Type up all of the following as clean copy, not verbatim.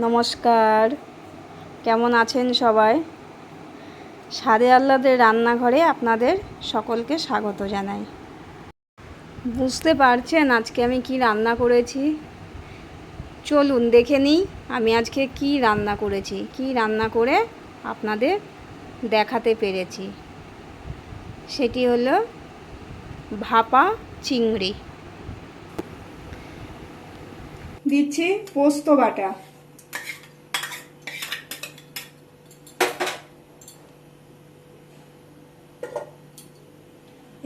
নমস্কার, কেমন আছেন সবাই? স্বাদে আহ্লাদের রান্নাঘরে আপনাদের সকলকে স্বাগত জানাই। বুঝতে পারছেন আজকে আমি কি রান্না করেছি? চলুন দেখে নিই আমি আজকে কি রান্না করেছি, কি রান্না করে আপনাদের দেখাতে পেরেছি। সেটি হলো ভাপা চিংড়ি। দিচ্ছি পোস্ত বাটা,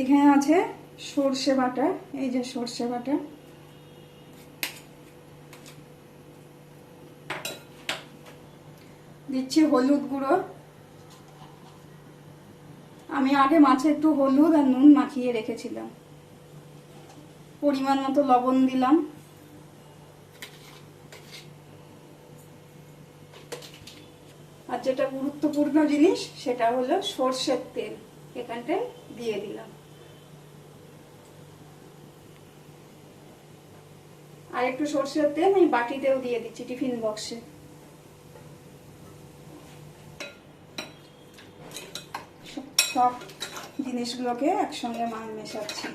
এখানে আছে সর্ষে বাটা, এই যে সর্ষে বাটা, দিচ্ছি হলুদ গুঁড়ো। আমি আগে মাছে একটু হলুদ আর নুন মাখিয়ে রেখেছিলাম। পরিমাণ মতো লবণ দিলাম। আর যেটা গুরুত্বপূর্ণ জিনিস সেটা হলো সর্ষের তেল, এখানটায় দিয়ে দিলাম। আর একটু সর্ষের তেল আমি বাটিতেও দিয়ে দিচ্ছি, টিফিন বক্সে। সব জিনিসগুলোকে একসঙ্গে মেশাচ্ছি।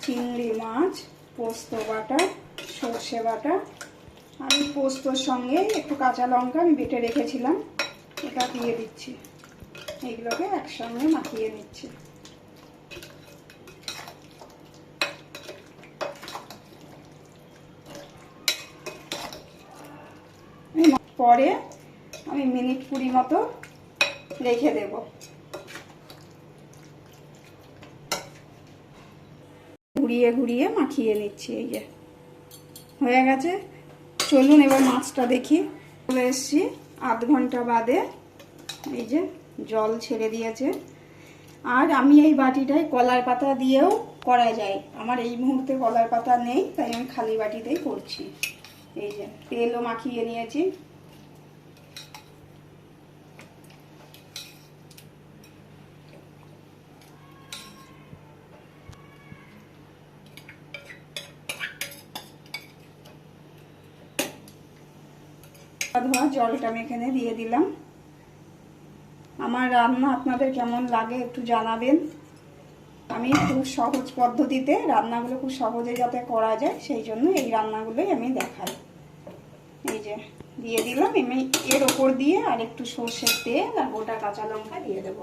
চিংড়ি মাছ, পোস্ত বাটা, সর্ষে বাটা, আমি পোস্তর সঙ্গে একটু কাঁচা লঙ্কা আমি বেটে রেখেছিলাম, এটা দিয়ে দিচ্ছি। এইগুলোকে একসঙ্গে মাখিয়ে নিচ্ছি। পরে আমি মিনিট 20 মতো রেখে দেব। ঘুরিয়ে ঘুরিয়ে মাখিয়ে নিচ্ছি। এই যে হয়ে গেছে। চলুন এবার মাছটা দেখি। চলে এসছি আধ ঘন্টা বাদে। এই যে জল ছেড়ে দিয়েছে। আর আমি এই বাটিটায় কলার পাতা দিয়েও করা যায়, আমার এই মুহূর্তে কলার পাতা নেই, তাই আমি খালি বাটিতেই করছি। এই যে তেলও মাখিয়ে নিয়েছি। ধোয়া জলটা আমি এখানে দিয়ে দিলাম। আমার রান্না আপনাদের কেমন লাগে একটু জানাবেন। আমি খুব সহজ পদ্ধতিতে রান্নাগুলো খুব সহজে যাতে করা যায় সেই জন্য এই রান্নাগুলোই আমি দেখাই। এই যে দিয়ে দিলাম। আমি এর ওপর দিয়ে আর একটু সর্ষের তেল আর গোটা কাঁচা লঙ্কা দিয়ে দেব।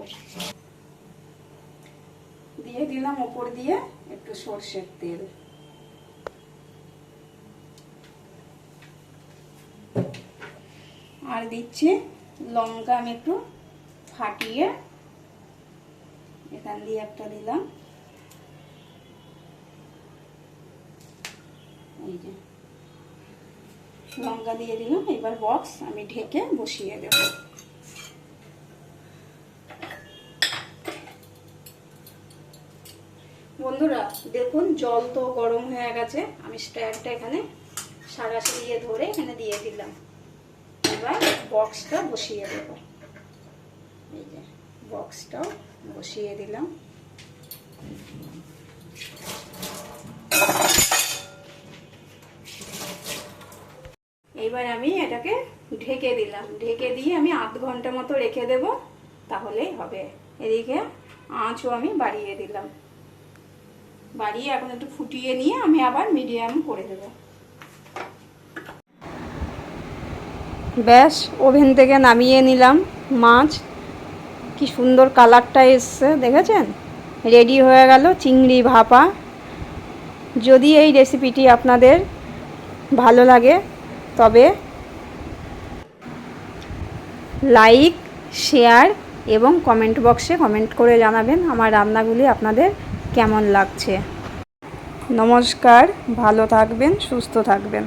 দিয়ে দিলাম ওপর দিয়ে একটু সর্ষের তেল। আর দিচ্ছি লঙ্কা, আমি একটু ফাটিয়ে এখান দিয়ে একটা দিলাম। এই যে লঙ্কা দিয়ে দিলাম। এবার বক্স আমি ঢেকে বসিয়ে দেব। বন্ধুরা দেখুন জল তো গরম হয়ে গেছে। আমি স্ট্যান্ডটা এখানে সারাশি দিয়ে ধরে এখানে দিয়ে দিলাম। এবার বক্সটা বসিয়ে দেব। এই যে বক্সটাও বসিয়ে দিলাম। এইবার আমি এটাকে ঢেকে দিলাম। ঢেকে দিয়ে আমি আধ ঘন্টা মতো রেখে দেব, তাহলেই হবে। এদিকে আঁচও আমি বাড়িয়ে দিলাম। বাড়িয়ে এখন একটু ফুটিয়ে নিয়ে আমি আবার মিডিয়াম করে দেব। ব্যাস ওভেন থেকে নামিয়ে নিলাম মাছ। কি সুন্দর কালারটা এসছে দেখেছেন? রেডি হয়ে গেল চিংড়ি ভাপা। যদি এই রেসিপিটি আপনাদের ভালো লাগে তবে লাইক, শেয়ার এবং কমেন্ট বক্সে কমেন্ট করে জানাবেন আমার রান্নাগুলি আপনাদের কেমন লাগছে। নমস্কার, ভালো থাকবেন, সুস্থ থাকবেন।